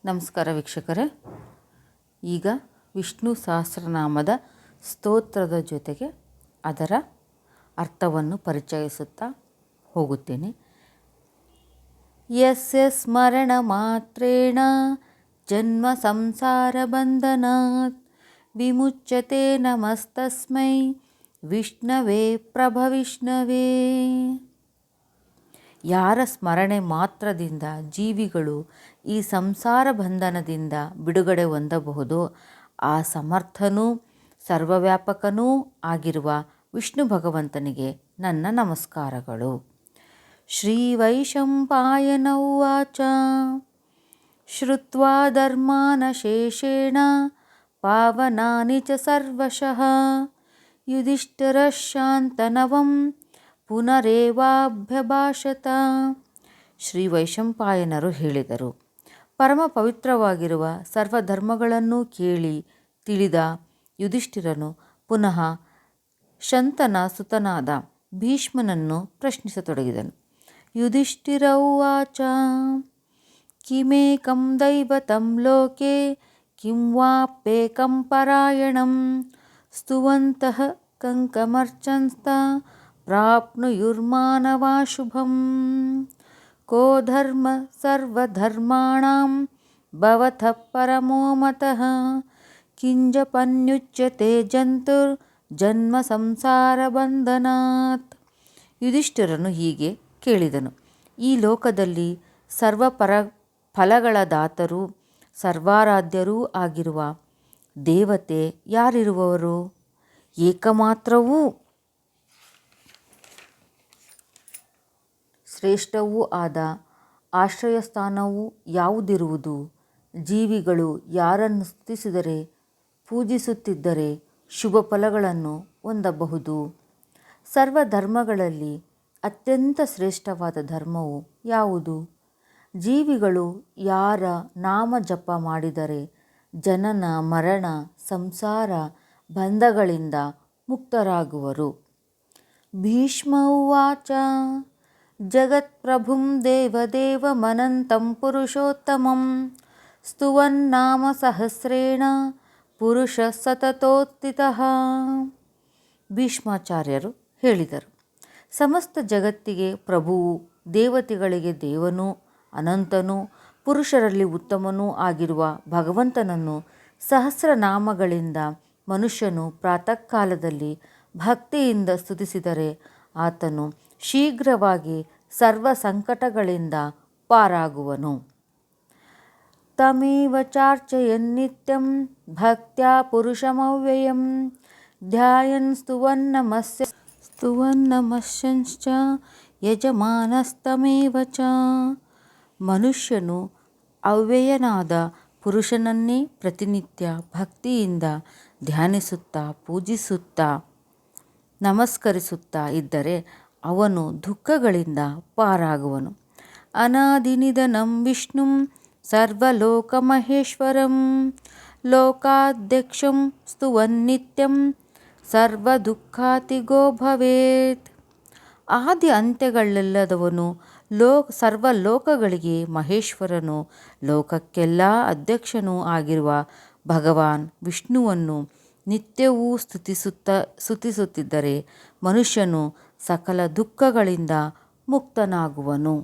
ನಮಸ್ಕಾರ ವೀಕ್ಷಕರೇ. ಈಗ ವಿಷ್ಣು ಸಹಸ್ರನಾಮದ ಸ್ತೋತ್ರದ ಜೊತೆಗೆ ಅದರ ಅರ್ಥವನ್ನು ಪರಿಚಯಿಸುತ್ತಾ ಹೋಗುತ್ತೇನೆ. ಯಸ್ಯ ಸ್ಮರಣ ಮಾತ್ರೇಣ ಜನ್ಮ ಸಂಸಾರ ಬಂಧನಾತ್ ವಿಮುಚ್ಯತೆ ನಮಸ್ತಸ್ಮೈ ವಿಷ್ಣವೇ ಪ್ರಭವಿಷ್ಣವೇ. ಯಾರ ಸ್ಮರಣೆ ಮಾತ್ರದಿಂದ ಜೀವಿಗಳು ಈ ಸಂಸಾರ ಬಂಧನದಿಂದ ಬಿಡುಗಡೆ ಹೊಂದಬಹುದೋ ಆ ಸಮರ್ಥನೂ ಸರ್ವವ್ಯಾಪಕನೂ ಆಗಿರುವ ವಿಷ್ಣು ಭಗವಂತನಿಗೆ ನನ್ನ ನಮಸ್ಕಾರಗಳು. ಶ್ರೀ ವೈಶಂಪಾಯನ ಉವಾಚ. ಶ್ರುತ್ವಾ ಧರ್ಮಾನಶೇಷೇಣ ಪಾವನಾನಿ ಚ ಸರ್ವಶಃ ಯುಧಿಷ್ಠಿರಃ ಶಾಂತನವಂ ಪುನರೇವಾಭ್ಯಭಾಷತ. ಶ್ರೀ ವೈಶಂಪಾಯನರು ಹೇಳಿದರು, ಪರಮ ಪವಿತ್ರವಾಗಿರುವ ಸರ್ವಧರ್ಮಗಳನ್ನು ಕೇಳಿ ತಿಳಿದ ಯುಧಿಷ್ಠಿರನು ಪುನಃ ಶಂತನ ಸುತನಾದ ಭೀಷ್ಮನನ್ನು ಪ್ರಶ್ನಿಸತೊಡಗಿದನು. ಯುಧಿಷ್ಠಿರ ಉವಾಚ. ಕಿಮೇಕಂ ದೈವತಂ ಲೋಕೆ ಕಿಂ ವಾಪ್ಯೇಕಂ ಪರಾಯಣಂ ಸ್ತುವಂತಃ ಕಂಕಮರ್ಚಂತ ಪ್ರಾಪ್ನುಯುರ್ಮಾನವಾ ಶುಭಂ. ಕೋ ಧರ್ಮ ಸರ್ವಧರ್ಮಾಣಾಂ ಭವತಃ ಪರಮೋ ಮತಃ ಕಿಂಜಪನ್ಯುಚ್ಯತೆ ಜಂತುರ್ ಜನ್ಮ ಸಂಸಾರ ಬಂಧನಾತ್. ಯುಧಿಷ್ಠಿರನು ಹೀಗೆ ಕೇಳಿದನು, ಈ ಲೋಕದಲ್ಲಿ ಸರ್ವಪರ ಫಲಗಳ ದಾತರೂ ಸರ್ವಾರಾಧ್ಯರೂ ಆಗಿರುವ ದೇವತೆ ಯಾರಿರುವವರು? ಏಕಮಾತ್ರವೂ ಶ್ರೇಷ್ಠವೂ ಆದ ಆಶ್ರಯಸ್ಥಾನವು ಯಾವುದಿರುವುದು? ಜೀವಿಗಳು ಯಾರನ್ನು ಸ್ತುತಿಸಿದರೆ ಪೂಜಿಸುತ್ತಿದ್ದರೆ ಶುಭ ಫಲಗಳನ್ನು ಹೊಂದಬಹುದು? ಸರ್ವಧರ್ಮಗಳಲ್ಲಿ ಅತ್ಯಂತ ಶ್ರೇಷ್ಠವಾದ ಧರ್ಮವು ಯಾವುದು? ಜೀವಿಗಳು ಯಾರ ನಾಮ ಜಪ ಮಾಡಿದರೆ ಜನನ ಮರಣ ಸಂಸಾರ ಬಂಧಗಳಿಂದ ಮುಕ್ತರಾಗುವರು? ಭೀಷ್ಮ ಉವಾಚ. ಜಗತ್ಪ್ರಭುಂ ದೇವದೇವಮನಂತಂ ಪುರುಷೋತ್ತಮಂ ಸ್ತುವನ್ನಾಮ ಸಹಸ್ರೇಣ ಪುರುಷ ಸತತೋತ್ಥಿತಃ. ಭೀಷ್ಮಾಚಾರ್ಯರು ಹೇಳಿದರು, ಸಮಸ್ತ ಜಗತ್ತಿಗೆ ಪ್ರಭುವು, ದೇವತೆಗಳಿಗೆ ದೇವನೂ ಅನಂತನೂ ಪುರುಷರಲ್ಲಿ ಉತ್ತಮನೂ ಆಗಿರುವ ಭಗವಂತನನ್ನು ಸಹಸ್ರನಾಮಗಳಿಂದ ಮನುಷ್ಯನು ಪ್ರಾತಃ ಕಾಲದಲ್ಲಿ ಭಕ್ತಿಯಿಂದ ಸ್ತುತಿಸಿದರೆ ಆತನು ಶೀಘ್ರವಾಗಿ ಸರ್ವ ಸಂಕಟಗಳಿಂದ ಪಾರಾಗುವನು. ತಮೇವ ಚಾರ್ಚಯನ್ನಿತ್ಯಂ ಭಕ್ತ್ಯಾ ಪುರುಷಮವ್ಯಯಂ ಧ್ಯಾಯನ್ ಸ್ತುವನ್ನಮಸ್ಯಂಶ್ಚ ಯಜಮಾನಸ್ತಮೇವ ಚ. ಮನುಷ್ಯನು ಅವ್ಯಯನಾದ ಪುರುಷನನ್ನೇ ಪ್ರತಿನಿತ್ಯ ಭಕ್ತಿಯಿಂದ ಧ್ಯಾನಿಸುತ್ತಾ ಪೂಜಿಸುತ್ತಾ ನಮಸ್ಕರಿಸುತ್ತಾ ಇದ್ದರೆ ಅವನು ದುಃಖಗಳಿಂದ ಪಾರಾಗುವನು. ಅನಾದಿನಿಧನಂ ವಿಷ್ಣುಂ ಸರ್ವಲೋಕಮಹೇಶ್ವರಂ ಲೋಕಾಧ್ಯಕ್ಷಂ ಸ್ತುವನ್ನಿತ್ಯಂ ಸರ್ವದುಃಖಾತಿಗೋ ಭವೇತ್. ಆದಿ ಅಂತ್ಯಗಳಿಲ್ಲದವನು ಸರ್ವಲೋಕಗಳಿಗೆ ಮಹೇಶ್ವರನು ಲೋಕಕ್ಕೆಲ್ಲ ಅಧ್ಯಕ್ಷನೂ ಆಗಿರುವ ಭಗವಾನ್ ವಿಷ್ಣುವನ್ನು ನಿತ್ಯವೂ ಸ್ತುತಿಸುತ್ತಿದ್ದರೆ ಮನುಷ್ಯನು ಸಕಲ ದುಃಖಗಳಿಂದ ಮುಕ್ತನಾಗುವನು.